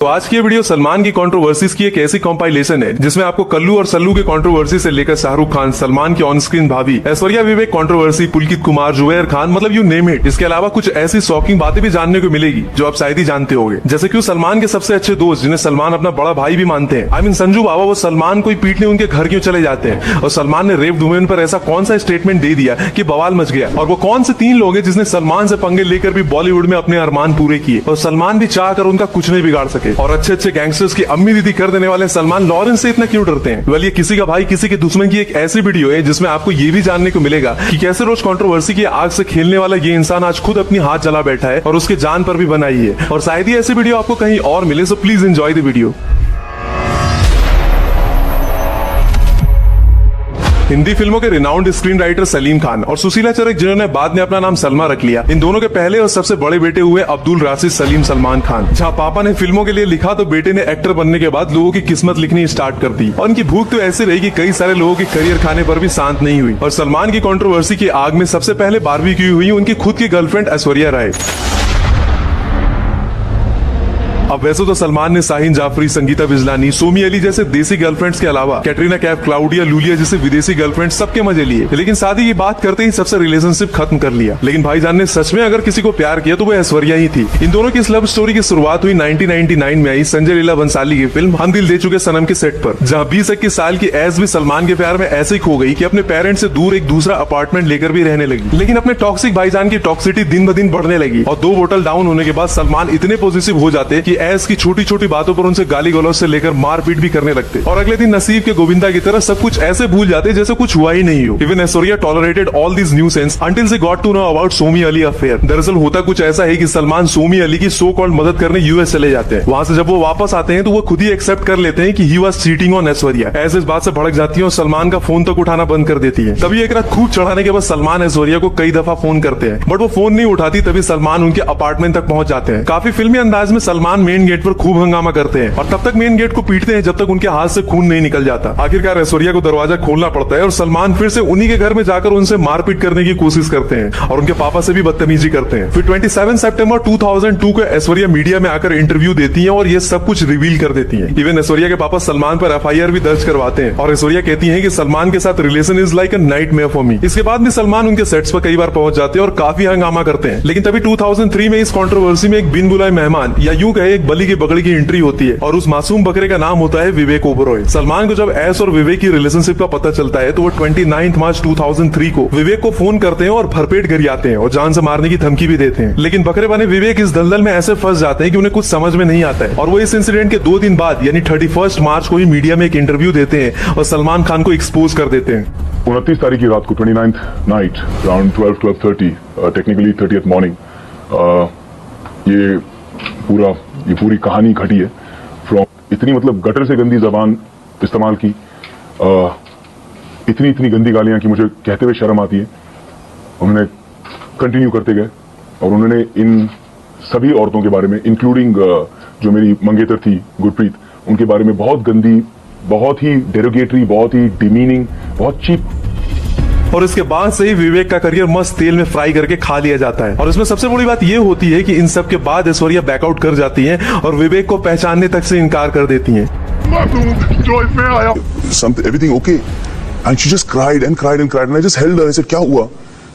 तो आज की ये वीडियो सलमान की कंट्रोवर्सीज की एक ऐसी कॉम्पाइलेशन है जिसमें आपको कल्लू और सल्लू के कंट्रोवर्सी से लेकर शाहरुख खान, सलमान की ऑन स्क्रीन भाभी, ऐश्वर्या विवेक कंट्रोवर्सी, पुलकित कुमार, जुबैर खान, मतलब यू नेम इट। इसके अलावा कुछ ऐसी शॉकिंग बातें भी जानने को मिलेगी जो आप शायद ही जानते होंगे। जैसे क्यों सलमान के सबसे अच्छे दोस्त, जिन्हें सलमान अपना बड़ा भाई भी मानते हैं, आई मीन संजू बाबा, वो सलमान को पीटने उनके घर क्यों चले जाते हैं, और सलमान ने रेप वुमेन पर ऐसा कौन सा स्टेटमेंट दे दिया कि बवाल मच गया, और वो कौन से 3 लोग हैं जिसने सलमान से पंगे लेकर भी बॉलीवुड में अपने अरमान पूरे किए, और सलमान भी चाह कर उनका कुछ नहीं बिगाड़ सके, और अच्छे अच्छे गैंगस्टर्स की अम्मी दीदी कर देने वाले सलमान लॉरेंस से इतना क्यों डरते हैं। वेल, ये किसी का भाई किसी के दुश्मन की एक ऐसी वीडियो है जिसमें आपको ये भी जानने को मिलेगा कि कैसे रोज कंट्रोवर्सी की आग से खेलने वाला ये इंसान आज खुद अपनी हाथ जला बैठा है और उसके जान पर भी बनाई है, और शायद ही ऐसी वीडियो आपको कहीं और मिले। So please enjoy the video. Hindi फिल्मों के renowned screen writer Salim Khan और सुशीला चरक, जिन्होंने बाद में अपना नाम सलमा रख लिया, इन दोनों के पहले और सबसे बड़े बेटे हुए अब्दुल राशिद सलीम सलमान खान। जहां पापा ने फिल्मों के लिए लिखा तो बेटे ने एक्टर बनने के बाद लोगों की किस्मत लिखनी स्टार्ट कर दी, और उनकी भूख तो ऐसी रही कि कई सारे लोगों के करियर खाने पर भी शांत नहीं हुई। और सलमान की कंट्रोवर्सी की आग में सबसे पहले बारबेक्यू हुई उनकी खुद की गर्लफ्रेंड ऐश्वर्या राय। अब वैसे तो सलमान ने शाहीन जाफरी, संगीता बिजलानी, सोमी अली जैसे देसी गर्लफ्रेंड्स के अलावा कैटरीना कैफ, क्लाउडिया लूलिया जैसे विदेशी गर्लफ्रेंड सबके मजे लिए, लेकिन शादी की बात करते ही सबसे रिलेशनशिप खत्म कर लिया। लेकिन भाईजान ने सच में अगर किसी को प्यार किया तो वो ऐश्वर्या ही थी। इन दोनों की इस लव स्टोरी की शुरुआत हुई 1999 में आई संजय लीला बंसाली की फिल्म हम दिल दे चुके सनम के सेट पर, जहाँ 20-21 साल की ऐश भी सलमान के प्यार में ऐसे ही खो गई कि अपने पेरेंट्स से दूर एक दूसरा अपार्टमेंट लेकर भी रहने लगी। लेकिन अपने टॉक्सिक भाईजान की टॉक्सिटी दिन ब दिन बढ़ने लगी, और 2 बोतल डाउन होने के बाद सलमान इतने पॉजिटिव हो जाते कि ऐश की छोटी छोटी बातों पर उनसे गाली गलौज से लेकर मारपीट भी करने लगते, और अगले दिन नसीब के गोविंदा की तरह सब कुछ ऐसे भूल जाते जैसे कुछ हुआ ही नहीं हो। Even Aishwarya tolerated all this nuisance until she got to know about Somy Ali affair. दरअसल होता कुछ ऐसा है कि सलमान सोमी अली की सो कॉल्ड मदद करने यूएस चले जाते हैं। वहां से जब वो वापस आते हैं तो वो खुद ही एक्सेप्ट कर लेते हैं कि he was cheating on Aishwarya. ऐसे इस बात से भड़क जाती है और सलमान का फोन तक उठाना बंद कर देती है। तभी एक रात खूब चढ़ाने के बाद सलमान ऐश्वर्या को कई दफा फोन करते हैं, बट वो फोन नहीं उठाती। तभी सलमान उनके अपार्टमेंट तक पहुंच जाते हैं। काफी फिल्मी अंदाज में सलमान मेन गेट पर खूब हंगामा करते हैं, और तब तक मेन गेट को पीटते हैं जब तक उनके हाथ से खून नहीं निकल जाता। आखिरकार ऐश्वर्या को दरवाजा खोलना पड़ता है और सलमान फिर से उन्हीं के घर में जाकर उनसे मारपीट करने की कोशिश करते हैं, और उनके पापा से भी बदतमीजी करते हैं। फिर 27 सितंबर 2002 को ऐश्वर्या मीडिया में आकर इंटरव्यू देती हैं और ये सब कुछ रिवील कर देती हैं। इवन ऐश्वर्या के पापा सलमान पर FIR भी दर्ज करवाते हैं, और ऐश्वर्या कहती है कि सलमान के साथ relation is like a nightmare for me. इसके बाद भी सलमान उनके सेट्स पर कई बार पहुंच जाते हैं और काफी हंगामा करते हैं। लेकिन तभी 2003 में इस कंट्रोवर्सी में एक बिन बुलाए मेहमान, या यूं कहे एक बली की बकरी की एंट्री होती है, और उस मासूम बकरे का नाम होता है विवेक ओबरॉय। सलमान को जब ऐश और विवेक की रिलेशनशिप का पता चलता है तो वो 29 मार्च 2003 को विवेक को फोन करते हैं और भरपेट गरियाते हैं और जान से मारने की धमकी भी देते हैं। लेकिन बकरे बने विवेक इस दलदल में ऐसे फंस जाते हैं कि उन्हें कुछ समझ में नहीं आता है, और वो इस इंसिडेंट के 2 दिन बाद यानी 31 मार्च को ही मीडिया में एक इंटरव्यू देते हैं और सलमान खान को एक्सपोज कर देते हैं। 29 तारीख की रात को 29th night around 12:30 technically 30th morning ये पूरी कहानी घटी है। फ्रॉम इतनी मतलब गटर से गंदी जबान इस्तेमाल की, इतनी गंदी गालियां कि मुझे कहते हुए शर्म आती है। उन्होंने कंटिन्यू करते गए और उन्होंने इन सभी औरतों के बारे में, इंक्लूडिंग जो मेरी मंगेतर थी गुरप्रीत, उनके बारे में बहुत गंदी, बहुत ही डेरोगेटरी, बहुत ही डिमीनिंग, बहुत चीप। और इसके बाद से ही विवेक का करियर मस्त तेल में फ्राई करके खा लिया जाता है। और इसमें सबसे बड़ी बात ये होती है कि इन सब के बाद ऐश्वर्या बैकआउट कर जाती हैं और विवेक को पहचानने तक से इनकार कर देती हैं। Everything okay, and she just cried and cried and cried, and I just held her. I said, क्या हुआ?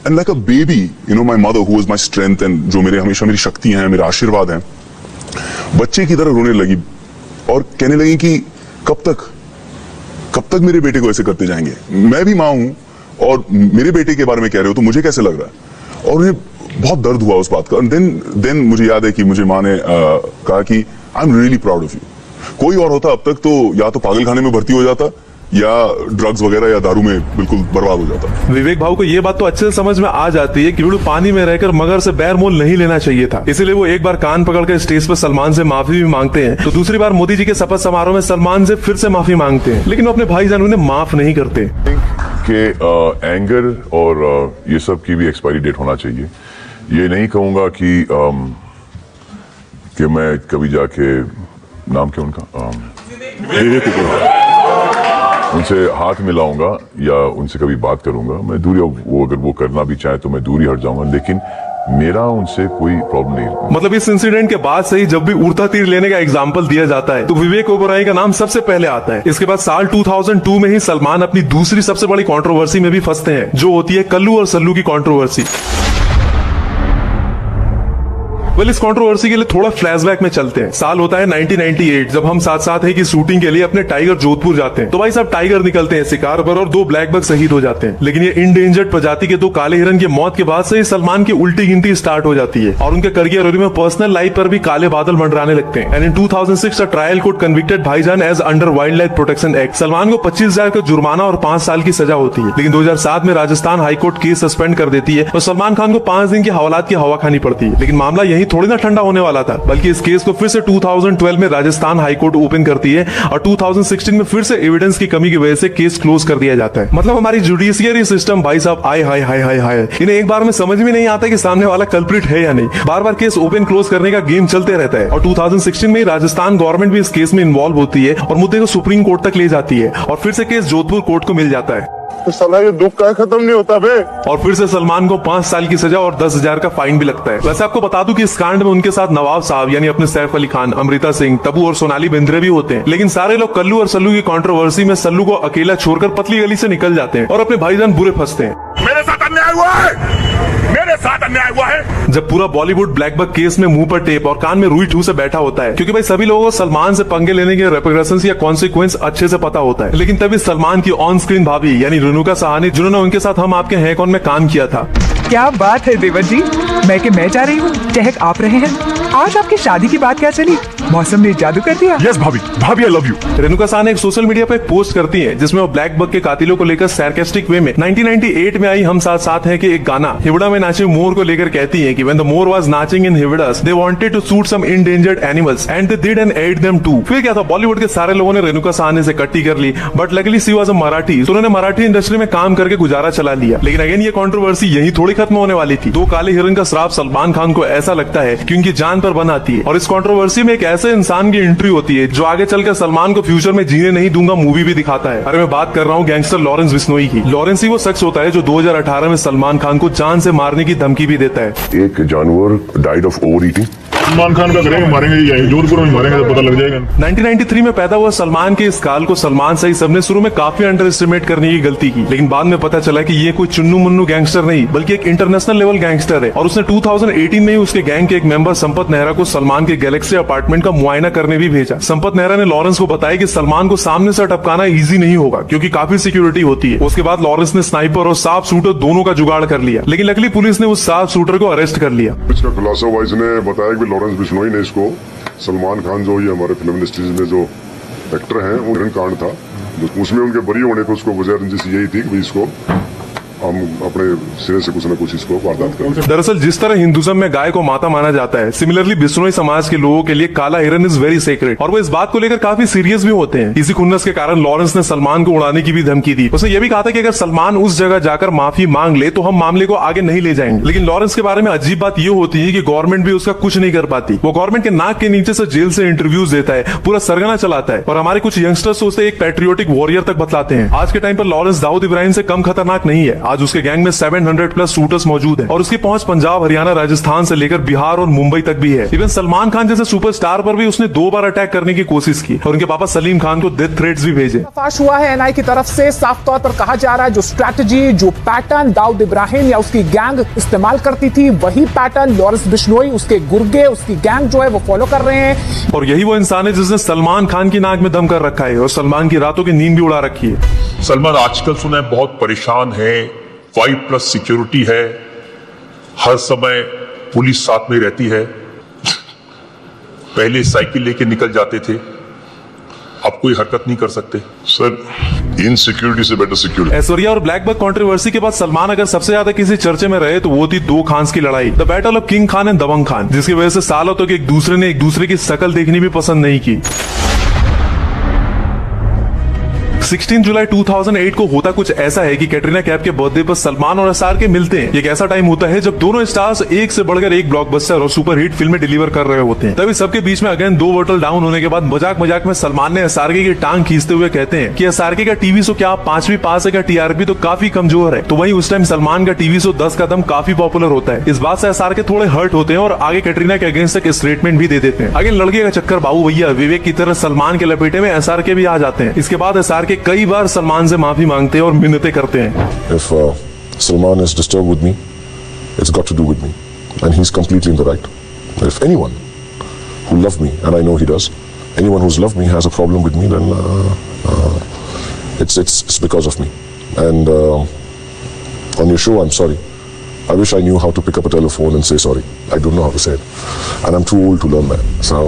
And like a baby, you know, my mother who was my strength and जो मेरे हमेशा मेरी शक्ति हैं, मेरा आशीर्वाद हैं, बच्चे की तरह रोने लगी और कहने लगी कि कब तक मेरे बेटे को ऐसे करते जाएंगे? मैं भी माँ हूँ और मेरे बेटे के बारे में कह रहे हो तो मुझे कैसे लग रहा है? और उन्हें बहुत दर्द हुआ उस बात का। देन मुझे याद है कि मुझे माँ ने कहा कि I am really proud of you. कोई और होता अब तक तो या तो पागल खाने में भर्ती हो जाता या ड्रग्स वगैरह या दारू में बिल्कुल बर्बाद हो जाता। विवेक भाव को ये बात तो अच्छे से समझ में आ जाती है कि बिल्कुल पानी में रहकर मगर से बैर मोल नहीं लेना चाहिए था, इसलिए वो एक बार कान पकड़कर स्टेज पर सलमान से माफी भी मांगते हैं, तो दूसरी बार मोदी जी के शपथ समारोह में सलमान से फिर से माफी मांगते हैं, लेकिन वो अपने भाईजान उन्हें माफ नहीं करते। कि एंगर और ये सब की भी एक्सपायरी डेट होना चाहिए। ये नहीं कहूंगा कि मैं कभी जाके, नाम क्या उनका, उनसे हाथ मिलाऊंगा या उनसे कभी बात करूंगा। मैं दूरी, वो अगर वो करना भी चाहे तो मैं दूरी हट जाऊंगा, लेकिन मेरा उनसे कोई प्रॉब्लम नहीं। मतलब इस इंसिडेंट के बाद से ही जब भी उड़ता तीर लेने का एग्जाम्पल दिया जाता है तो विवेक ओबेरॉय का नाम सबसे पहले आता है। इसके बाद साल 2002 में ही सलमान अपनी दूसरी सबसे बड़ी कंट्रोवर्सी में भी फंसते हैं, जो होती है कल्लू और सल्लू की कंट्रोवर्सी। इस कंट्रोवर्सी के लिए थोड़ा फ्लैशबैक में चलते हैं। साल होता है 1998, जब हम साथ साथ है कि शूटिंग के लिए अपने टाइगर जोधपुर जाते हैं। तो भाई साहब टाइगर निकलते हैं शिकार पर और 2 ब्लैक बग शहीद हो जाते हैं। लेकिन ये इंडेंजर्ड प्रजाति के 2 काले हिरन की मौत के बाद से सलमान की उल्टी गिनती स्टार्ट हो जाती है और उनके करियर में पर्सनल लाइफ पर भी काले बादल मंडराने लगते हैं। And in 2006 trial court convicted भाईजान as under wildlife protection act. Salman को 25,000 का जुर्माना और 5 साल की सजा होती है। लेकिन 2007 में राजस्थान हाईकोर्ट केस सस्पेंड कर देती है और सलमान खान को 5 दिन की हवालात की हवा खानी पड़ती है। लेकिन मामला यही थोड़ी ना ठंडा होने वाला था, बल्कि इस केस को फिर से 2012 में राजस्थान हाईकोर्ट ओपन करती है और 2016 में फिर से एविडेंस की कमी की वजह से केस क्लोज कर दिया जाता है। मतलब हमारी जुडिशियरी सिस्टम भाई साहब आय हाय हाय हाय हाय, इन्हें एक बार में समझ में नहीं आता कि सामने वाला कल्प्रिट है या नहीं। बार बार केस ओपन क्लोज करने का गेम चलते रहता है और 2016 में राजस्थान गवर्नमेंट भी इस केस में इन्वॉल्व होती है और मुद्दे को सुप्रीम कोर्ट तक ले जाती है और फिर से केस जोधपुर कोर्ट को मिल जाता है। तो साला ये दुख का खत्म नहीं होता बे। और फिर से सलमान को 5 साल की सजा और 10,000 का फाइन भी लगता है। वैसे आपको बता दूं कि इस कांड में उनके साथ नवाब साहब यानी अपने सैफ अली खान, अमृता सिंह, तब्बू और सोनाली बिंद्रे भी होते हैं। लेकिन सारे लोग कल्लू और सल्लू की कंट्रोवर्सी में सल्लू को अकेला छोड़कर पतली गली से निकल जाते हैं और अपने भाईजान बुरे फंसते हैं। मेरे साथ अन्याय हुआ है, मेरे साथ अन्याय हुआ है। जब पूरा बॉलीवुड ब्लैक बक केस में मुंह पर टेप और कान में रुई ठू से बैठा होता है, क्योंकि भाई सभी लोगों को सलमान से पंगे लेने के रेपरकशंस या कॉन्सिक्वेंस अच्छे से पता होता है। लेकिन तभी सलमान की ऑन स्क्रीन भाभी यानी रेणुका साहनी, जिन्होंने उनके साथ हम आपके हैं कौन में काम किया था। क्या बात है देवर जी, मैं जा रही हूँ, टहक आप रहे हैं। आज आपकी शादी की बात क्या चली, मौसम ने जादू कर दिया। यस भाभी, भाभी I love you. Renuka Sahni एक सोशल मीडिया पर एक पोस्ट करती हैं जिसमें वो ब्लैक बक के कातिलों को लेकर सार्केस्टिक वे में 1998 में आई हम साथ साथ हैं कि एक गाना हिवड़ा में नाचे मोर को लेकर कहती हैं कि व्हेन द मोर वाज नाचिंग इन हिवड़ास they wanted to shoot some endangered animals and they did and ate them too. फिर क्या था, बॉलीवुड के सारे लोगों ने रेणुका साहनी से कट्टी कर ली, but luckily she was a Marathi, तो उन्होंने मराठी इंडस्ट्री में काम करके गुजारा चला लिया। लेकिन अगेन ये कंट्रोवर्सी यही थोड़ी खत्म होने वाली थी। 2 काले हिरन का श्राप सलमान खान को ऐसा लगता है कि उनकी जान पर बन आती है और इस कंट्रोवर्सी में एक ऐसे इंसान की एंट्री होती है जो आगे चलकर सलमान को फ्यूचर में जीने नहीं दूंगा मूवी भी दिखाता है। अरे मैं बात कर रहा हूँ गैंगस्टर लॉरेंस बिश्नोई की। लॉरेंस ही वो शख्स होता है जो 2018 में सलमान खान को जान से मारने की धमकी भी देता है। एक जानवर died of over eating. Salman Khan का करेंगे, मारेंगे या जोधपुर में मारेंगे तो पता लग जाएगा। 1993 में पैदा हुआ सलमान के इस काल को सलमान सही सबने शुरू में काफी अंडर एस्टिमेट करने की गलती की, लेकिन बाद में पता चला कि ये कोई चुन्नू मुन्नू गैंगस्टर नहीं बल्कि एक इंटरनेशनल लेवल गैंगस्टर है। और उसने 2018 में ही उसके गैंग के एक मेंबर संपत नेहरा को सलमान के गैलेक्सी अपार्टमेंट का मुआयना करने भी भेजा। संपत नेहरा ने लॉरेंस को बताया कि सलमान को सामने से टपकाना इजी नहीं होगा क्योंकि काफी सिक्योरिटी होती है। उसके बाद लॉरेंस ने स्नाइपर और साफ शूटर दोनों का जुगाड़ कर लिया, लेकिन लकीली पुलिस ने उस साफ शूटर को अरेस्ट कर लिया। पिछले खुलासा वाइज ने बताया कि लॉरेंस बिश्नोई ने इसको सलमान खान जो ये हमारे फिल्म इंडस्ट्रीज में जो एक्टर हैं वो हिरन कांड था, उसमें उनके बरी होने को उसको वजह रंजिश यही थी कि इसको हम अपने सिरे से कुछ न कुछ इसको वारदात करें। दरअसल जिस तरह हिंदुज्म में गाय को माता माना जाता है, सिमिलरली बिश्नोई समाज के लोगों के लिए काला हिरन इज वेरी सेक्रेड और वो इस बात को लेकर काफी सीरियस भी होते हैं। इसी खुन्नस के कारण लॉरेंस ने सलमान को उड़ाने की भी धमकी दी। उसने ये भी कहा था कि अगर सलमान उस जगह जाकर माफी मांग ले तो हम मामले को आगे नहीं ले जाएंगे। लेकिन लॉरेंस के बारे में अजीब बात ये होती है कि गवर्नमेंट भी उसका कुछ नहीं कर पाती। वो गवर्नमेंट के नाक के नीचे से जेल से इंटरव्यूज देता है, पूरा सरगना चलाता है और हमारे कुछ यंगस्टर्स उसे एक पैट्रियोटिक वॉरियर तक बतलाते हैं। आज के टाइम पर लॉरेंस दाऊद इब्राहिम से कम खतरनाक नहीं है। आज उसके गैंग में 700 प्लस शूटर्स मौजूद है और उसकी पहुंच पंजाब, हरियाणा, राजस्थान से लेकर बिहार और मुंबई तक भी है। इवन सलमान खान जैसे सुपरस्टार पर भी उसने 2 बार अटैक करने की कोशिश की और उनके पापा सलीम खान को डेथ थ्रेट्स भी भेजे। फाश हुआ है एनआई की तरफ से, साफ तौर पर कहा जा रहा है जो स्ट्रैटेजी, जो पैटर्न दाऊद इब्राहिम या उसकी गैंग इस्तेमाल करती थी, वही पैटर्न लॉरेंस बिश्नोई, उसके गुर्गे, उसकी गैंग जो है वो फॉलो कर रहे हैं। और यही वो इंसान है जिसने सलमान खान की नाक में दम कर रखा है और सलमान की रातों की नींद भी उड़ा रखी है। सलमान आजकल सुना है बहुत परेशान है, 5+ सिक्योरिटी है, हर समय पुलिस साथ में रहती है। पहले साइकिल लेके निकल जाते थे, अब कोई हरकत नहीं कर सकते। सर इनसिक्योरिटी से बेटर सिक्योरिटी। ऐश्वर्या और ब्लैक बक कंट्रोवर्सी के बाद सलमान अगर सबसे ज्यादा किसी चर्चे में रहे तो वो थी 2 खान्स की लड़ाई, the battle of King Khan and Dabangg Khan, जिसकी वजह से सालों तक एक दूसरे ने एक दूसरे की शक्ल देखनी भी पसंद नहीं की। 16 जुलाई 2008 को होता कुछ ऐसा है कि कैटरीना कैफ के बर्थडे पर सलमान और एसआर के मिलते हैं। एक ऐसा टाइम होता है जब दोनों स्टार्स एक से बढ़कर एक ब्लॉकबस्टर और सुपर हिट फिल्में डिलीवर कर रहे होते हैं। तभी सबके बीच में अगेन 2 बोतल डाउन होने के बाद मजाक मजाक में सलमान ने एसआरके की टांग खींचते हुए कहते हैं कि एसआरके का टीवी शो क्या 5वीं पास है का टीआरपी तो काफी कमजोर है। तो वहीं उस टाइम सलमान का टीवी शो 10 कदम काफी पॉपुलर होता है। इस बात से एसआरके थोड़े हर्ट होते हैं और आगे कैटरीना के अगेंस्ट एक स्टेटमेंट भी दे देते हैं। आगे लड़के का चक्कर बाबू भैया विवेक की तरह सलमान के लपेटे में एसआरके भी आ जाते हैं। इसके बाद एसआरके कई बार सलमान से माफी मांगते हैं और मिन्नतें करते हैं। If Salman is disturbed with me, it's got to do with me, and he's completely in the right. If anyone who loved me, and I know he does, anyone who's loved me has a problem with me, then it's because of me. And on your show, I'm sorry. I wish I knew how to pick up a telephone and say sorry. I don't know how to say it, and I'm too old to learn that. So.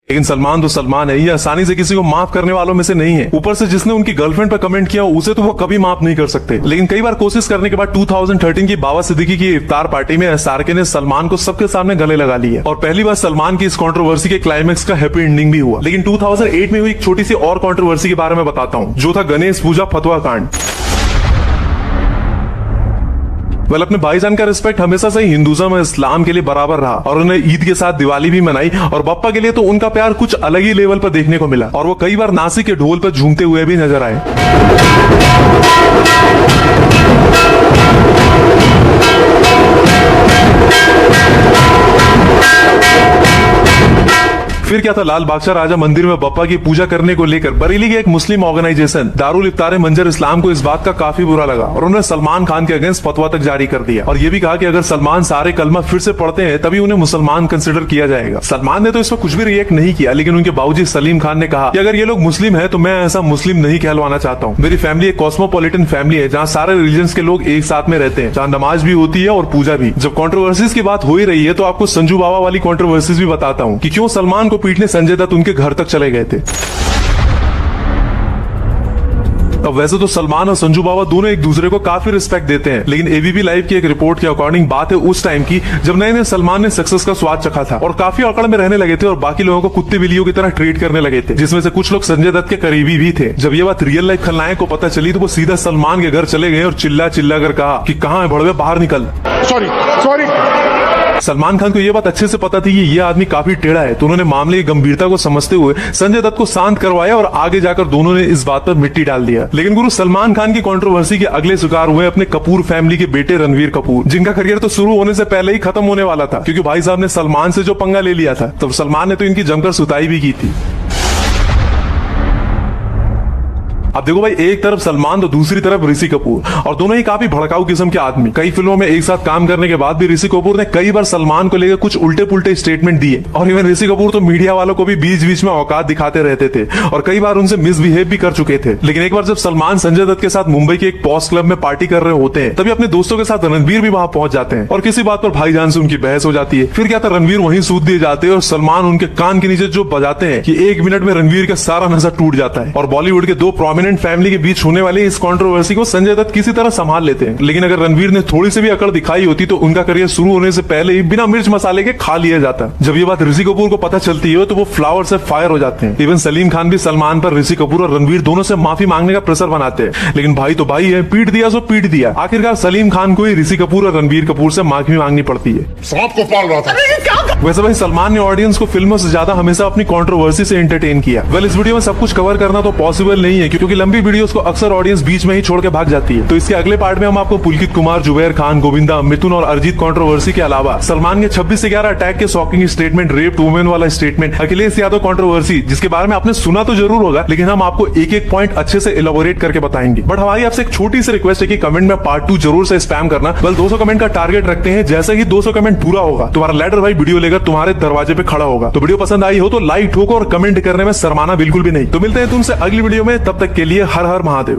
लेकिन सलमान तो सलमान है, ये आसानी से किसी को माफ करने वालों में से नहीं है। ऊपर से जिसने उनकी गर्लफ्रेंड पर कमेंट किया उसे तो वो कभी माफ नहीं कर सकते। लेकिन कई बार कोशिश करने के बाद 2013 की बाबा सिद्दीकी की इफ्तार पार्टी में एसआरके ने सलमान को सबके सामने गले लगा लिया और पहली बार सलमान की इस कंट्रोवर्सी के क्लाइमेक्स का हैप्पी एंडिंग भी हुआ। लेकिन 2008 में हुई एक छोटी सी और कंट्रोवर्सी के बारे में बताता हूँ, जो था गणेश पूजा फतवा कांड। अपने भाईजान का रिस्पेक्ट हमेशा से हिंदुज्म और इस्लाम के लिए बराबर रहा और उन्हें ईद के साथ दिवाली भी मनाई और बप्पा के लिए तो उनका प्यार कुछ अलग ही लेवल पर देखने को मिला और वो कई बार नासिक के ढोल पर झूमते हुए भी नजर आए। फिर क्या था, लाल बादशाह राजा मंदिर में बप्पा की पूजा करने को लेकर बरेली के एक मुस्लिम ऑर्गेनाइजेशन दारुल इफ्तार मंजर इस्लाम को इस बात का काफी बुरा लगा और उन्होंने सलमान खान के अगेंस्ट फतवा तक जारी कर दिया और ये भी कहा कि अगर सलमान सारे कलमा फिर से पढ़ते हैं तभी उन्हें मुसलमान कंसिडर किया जाएगा। सलमान ने तो इस पर कुछ भी रिएक्ट नहीं किया, लेकिन उनके बाबूजी सलीम खान ने कहा कि अगर ये लोग मुस्लिम है तो मैं ऐसा मुस्लिम नहीं कहलवाना चाहता हूँ। मेरी फैमिली एक कॉस्मोपॉलिटन फैमिली है जहाँ सारे रिलीजन्स के लोग एक साथ में रहते हैं, जहाँ नमाज भी होती है और पूजा भी। जब कॉन्ट्रोवर्सीज की बात हो ही रही है तो आपको संजू बाबा वाली कॉन्ट्रोवर्सीज भी बताता हूँ कि क्यों सलमान को पीटने संजय दत्त उनके घर तक चले गए थे। अब वैसे तो सलमान और संजू बाबा दोनों एक दूसरे को काफी रिस्पेक्ट देते हैं, लेकिन एबीपी लाइव की एक रिपोर्ट के अकॉर्डिंग बात है उस टाइम की जब नए नए सलमान ने सक्सेस का स्वाद चखा था और काफी अकड़ में रहने लगे थे और बाकी लोगों को कुत्ते बिल्लियों की तरह ट्रीट करने लगे थे, जिसमें से कुछ लोग संजय दत्त के करीबी भी थे। जब ये बात रियल लाइफ खलनायक को पता चली तो वो सीधा सलमान के घर चले गए और चिल्ला चिल्ला कर कहा कि कहाँ है भड़वे, बाहर निकल। सॉरी। सलमान खान को यह बात अच्छे से पता थी कि ये आदमी काफी टेढ़ा है, तो उन्होंने मामले की गंभीरता को समझते हुए संजय दत्त को शांत करवाया और आगे जाकर दोनों ने इस बात पर मिट्टी डाल दिया। लेकिन गुरु सलमान खान की कंट्रोवर्सी के अगले शिकार हुए अपने कपूर फैमिली के बेटे रणवीर कपूर, जिनका करियर तो शुरू होने से पहले ही खत्म होने वाला था क्योंकि भाई साहब ने सलमान से जो पंगा ले लिया था तब सलमान ने तो इनकी जमकर सुताई भी की थी। अब देखो भाई, एक तरफ सलमान तो दूसरी तरफ ऋषि कपूर और दोनों ही काफी भड़काऊ किस्म के आदमी। कई फिल्मों में एक साथ काम करने के बाद भी ऋषि कपूर ने कई बार सलमान को लेकर कुछ उल्टे पुल्टे स्टेटमेंट दिए और इवन ऋषि कपूर तो मीडिया वालों को भी बीच बीच में औकात दिखाते रहते थे और कई बार उनसे मिसबिहेव भी कर चुके थे। लेकिन एक बार जब सलमान संजय दत्त के साथ मुंबई के एक पॉश क्लब में पार्टी कर रहे होते हैं तभी अपने दोस्तों के साथ रणवीर भी वहां पहुंच जाते हैं और किसी बात पर भाईजान से उनकी बहस हो जाती है। फिर क्या था, रणवीर वहीं सूत दिए जाते हैं और सलमान उनके कान के नीचे जो बजाते हैं कि 1 मिनट में रणवीर का सारा नशा टूट जाता है और बॉलीवुड के 2 प्रोमिनेंट फैमिली के बीच होने वाली इस कंट्रोवर्सी को संजय दत्त किसी तरह संभाल लेते हैं। लेकिन अगर रणवीर ने थोड़ी सी भी अकड़ दिखाई होती तो उनका करियर शुरू होने से पहले ही बिना मिर्च मसाले के खा लिया जाता। जब ये बात ऋषि कपूर को पता चलती है तो वो फ्लावर से फायर हो जाते हैं। इवन सलीम खान भी सलमान पर ऋषि कपूर और रणवीर दोनों से माफी मांगने का प्रेशर बनाते हैं, लेकिन भाई तो भाई है, पीट दिया सो पीट दिया। आखिरकार सलीम खान को ही ऋषि कपूर और रणवीर कपूर से माफी मांगनी पड़ती है। सांप को पाल रहा था। वैसे भाई सलमान ने ऑडियंस को फिल्मों से ज्यादा हमेशा अपनी कंट्रोवर्सी से एंटरटेन किया। वेल, इस वीडियो में सब कुछ कवर करना तो पॉसिबल नहीं है क्योंकि लंबी वीडियोस को अक्सर ऑडियंस बीच में ही छोड़ के भाग जाती है। तो इसके अगले पार्ट में हम आपको पुलकित कुमार, जुबैर खान, गोविंदा, मिथुन और अरिजीत कंट्रोवर्सी के अलावा सलमान के 26/11 अटैक के शॉकिंग स्टेटमेंट, रेप वुमेन वाला स्टेटमेंट, अखिलेश यादव कंट्रोवर्सी जिसके बारे में आपने सुना तो जरूर होगा, लेकिन हम आपको एक एक पॉइंट अच्छे से इलेबोरेट करके बताएंगे। बट हमारी आपसे एक छोटी सी रिक्वेस्ट है कि कमेंट में पार्ट 2 जरूर से स्पैम करना। वेल, 200 कमेंट का टारगेट रखते हैं। जैसे ही 200 कमेंट पूरा होगा तुम्हारा लेटर भाई वीडियो लेकर तुम्हारे दरवाजे पे खड़ा होगा। तो वीडियो पसंद आई हो तो लाइक ठोको और कमेंट करने में शर्माना बिल्कुल भी नहीं। तो मिलते हैं तुमसे अगली वीडियो में, तब तक के लिए हर हर महादेव।